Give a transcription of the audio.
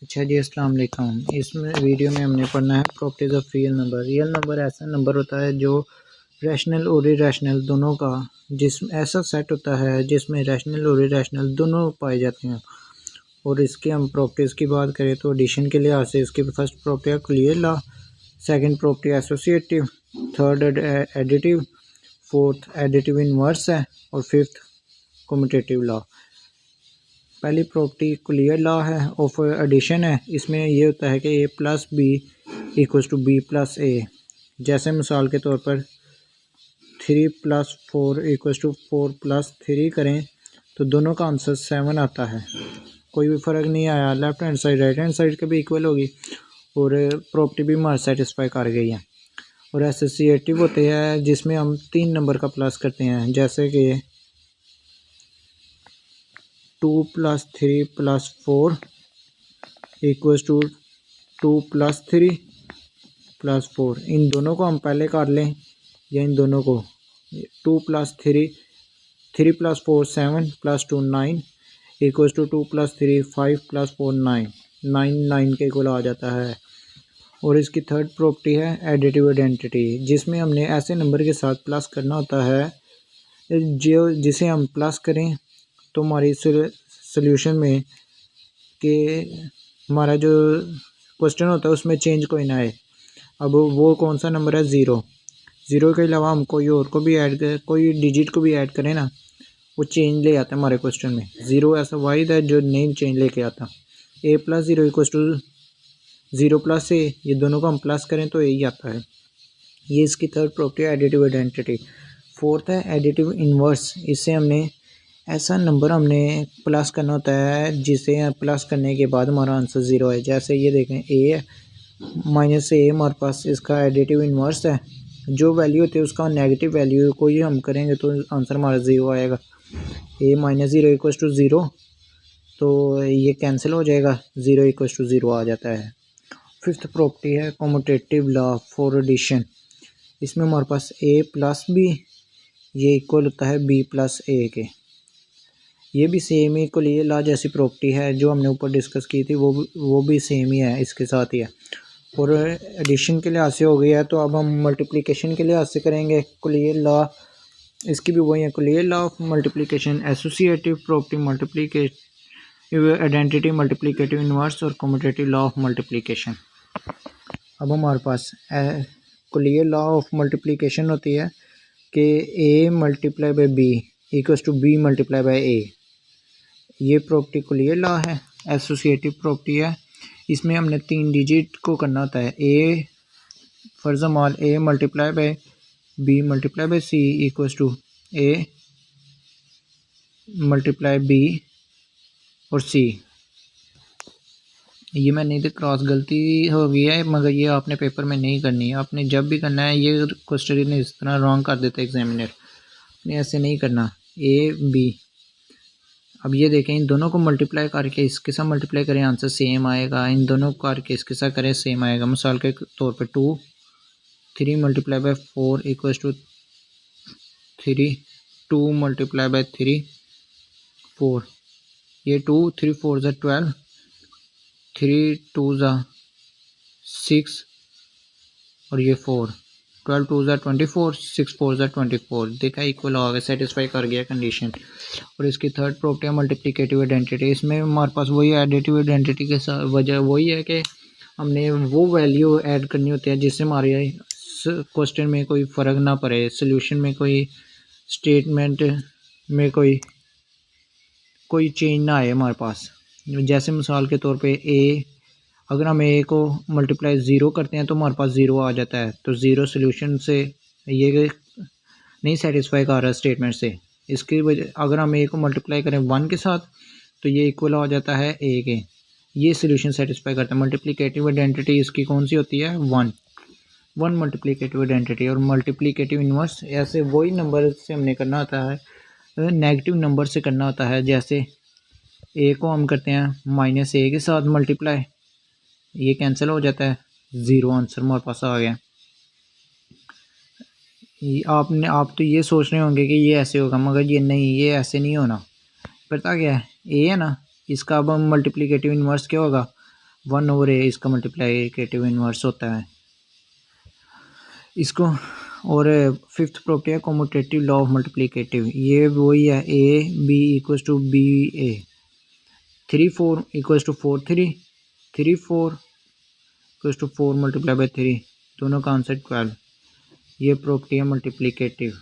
अच्छा जी, अस्सलाम वालेकुम। इसमें वीडियो में हमने पढ़ना है properties of real number. Real number ऐसा नंबर होता है जो रैशनल और इरैशनल दोनों का ऐसा सेट होता है जिसमें रैशनल और इरैशनल दोनों पाए जाते हैं। और इसके हम प्रॉपर्टीज़ की बात करें तो एडिशन के लिहाज से इसकी फर्स्ट प्रॉपर्टी है closure law, second property associative, third additive, fourth additive inverse है और फिफ्थ कम्यूटेटिव लॉ। पहली प्रॉपर्टी क्लियर लॉ है ऑफ एडिशन है। इसमें ये होता है कि A plus B equals to B plus A. जैसे मिसाल के तौर पर 3 + 4 इक्वल्स टू 4 + 3 करें तो दोनों का आंसर 7 आता है। कोई भी फ़र्क नहीं आया, left hand side right hand side के भी इक्वल होगी और प्रॉपर्टी भी हमारे सेटिस्फाई कर गई है। और एसोसिएटिव होते हैं जिसमें हम 3 नंबर का प्लस करते हैं, जैसे कि 2 + 3 + 4 इक्वल्स टू 2 + 3 + 4। इन दोनों को हम पहले कर लें या इन दोनों को 2 + 3 3 + 4 7 + 2 9 इक्वल्स टू 2 + 3 5 + 4 9 9 9 के इक्वल आ जाता है। और इसकी थर्ड प्रॉपर्टी है एडिटिव आइडेंटिटी, जिसमें हमने ऐसे नंबर के साथ प्लस करना होता है जो जिसे हम प्लस करें तो हमारी सोल्यूशन में कि हमारा जो क्वेश्चन होता है उसमें चेंज कोई ना आए। अब वो कौन सा नंबर है? ज़ीरो। ज़ीरो के अलावा हम कोई और को भी ऐड करें, कोई डिजिट को भी ऐड करें ना, वो चेंज ले आता है हमारे क्वेश्चन में। ज़ीरो ऐसा वाहिद है जो नहीं चेंज लेके आता। ए + 0 इक्वल्स टू 0 + ए, ये दोनों को हम प्लस करें तो यही आता है। ये इसकी थर्ड प्रॉपर्टी है एडिटिव आइडेंटिटी। फोर्थ है एडिटिव इन्वर्स। इससे हमने ऐसा नंबर हमने प्लस करना होता है जिसे प्लस करने के बाद हमारा आंसर ज़ीरो है। जैसे ये देखें, ए -a हमारे पास इसका एडिटिव इन्वर्स है। जो वैल्यू होती है उसका नेगेटिव वैल्यू को ही हम करेंगे तो आंसर हमारा ज़ीरो आएगा। a - 0 इक्वल्स टू 0, तो ये कैंसिल हो जाएगा, 0 इक्वल्स टू 0 आ जाता है। फिफ्थ प्रॉपर्टी है कम्यूटेटिव लॉ फॉर एडिशन। इसमें हमारे पास a + b ये इक्वल होता है b + a के। ये भी सेम ही क्लियर लॉ जैसी प्रॉपर्टी है जो हमने ऊपर डिस्कस की थी, वो भी सेम ही है, इसके साथ ही है। और एडिशन के लिहाज से हो गया है, तो अब हम मल्टीप्लिकेशन के लिहाज से करेंगे। क्लियर लॉ इसकी भी वही है, closure law of multiplication, associative property, multiplicative identity, multiplicative inverse और कम्यूटेटिव लॉ ऑफ मल्टीप्लिकेशन। अब हमारे पास क्लियर लॉ ऑफ मल्टीप्लिकेशन होती है कि a × b equals to b × a। ये प्रॉपर्टी क्लियर लॉ है। एसोसिएटिव प्रॉपर्टी है, इसमें हमने 3 डिजिट को करना होता है। a फर्ज माल a × b × c equals to a × b और c। ये मैं नहीं तो क्रॉस गलती हो गई है, मगर ये आपने पेपर में नहीं करनी है। आपने जब भी करना है, ये क्वेश्चन इस तरह रॉन्ग कर देता है एग्जामिनर, आपने ऐसे नहीं करना। a b, अब ये देखें, इन दोनों को मल्टीप्लाई करके इसके साथ मल्टीप्लाई करें, आंसर सेम आएगा। इन दोनों को करके इसके साथ करें, सेम आएगा। मिसाल के तौर पे 2 3 × 4 इक्वल्स टू 3 2 × 3 4। ये 2 3 4 ज़ा 12, 3 2 ज़ा 6 और ये 4, 12 2 ज़ा 24, 6 4 ज़ा 24। देखा इक्वल हो गया, सेटिस्फाई कर गया कंडीशन। और इसकी थर्ड प्रॉपर्टी है मल्टीप्लिकेटिव आइडेंटिटी। इसमें हमारे पास वही एडिटिव आइडेंटिटी के साथ वजह वही है कि हमने वो वैल्यू ऐड करनी होती है जिससे हमारे क्वेश्चन में कोई फ़र्क ना पड़े, सोल्यूशन में कोई स्टेटमेंट में कोई चेंज ना आए हमारे पास। जैसे मिसाल के तौर पे ए, अगर हम ए को मल्टीप्लाई 0 करते हैं तो हमारे पास 0 आ जाता है, तो 0 सोल्यूशन से ये नहीं सेटिस्फाई कर रहा स्टेटमेंट से। इसकी वजह अगर हम ए को मल्टीप्लाई करें 1 के साथ तो ये इक्वल हो जाता है ए के, ये सोल्यूशन सेटिस्फाई करता है। मल्टीप्लिकेटिव आइडेंटिटी इसकी कौन सी होती है? 1 मल्टीप्लिकेटिव आइडेंटिटी। और मल्टीप्लिकेटिव इन्वर्स ऐसे वही नंबर से हमने करना होता है, नेगेटिव नंबर से करना होता है। जैसे ए को हम करते हैं -a के साथ मल्टीप्लाई, ये कैंसिल हो जाता है, 0 आंसर हमारे पास आ गया। आप तो ये सोच रहे होंगे कि ये ऐसे होगा, मगर ये नहीं, ये ऐसे नहीं होना। पता क्या है, ए है ना, इसका अब मल्टीप्लिकेटिव इन्वर्स क्या होगा? 1/a इसका मल्टीप्लिकेटिव इन्वर्स होता है इसको। और फिफ्थ प्रॉपर्टी है कॉम्यूटेटिव लॉ ऑफ मल्टीप्लिकेटिव, ये वही है A B equals to B A, 3 4 equals to 4 3, 3 4 equals to 4 multiply by 3, दोनों का आंसर 12। ये प्रॉपर्टी है मल्टीप्लिकेटिव।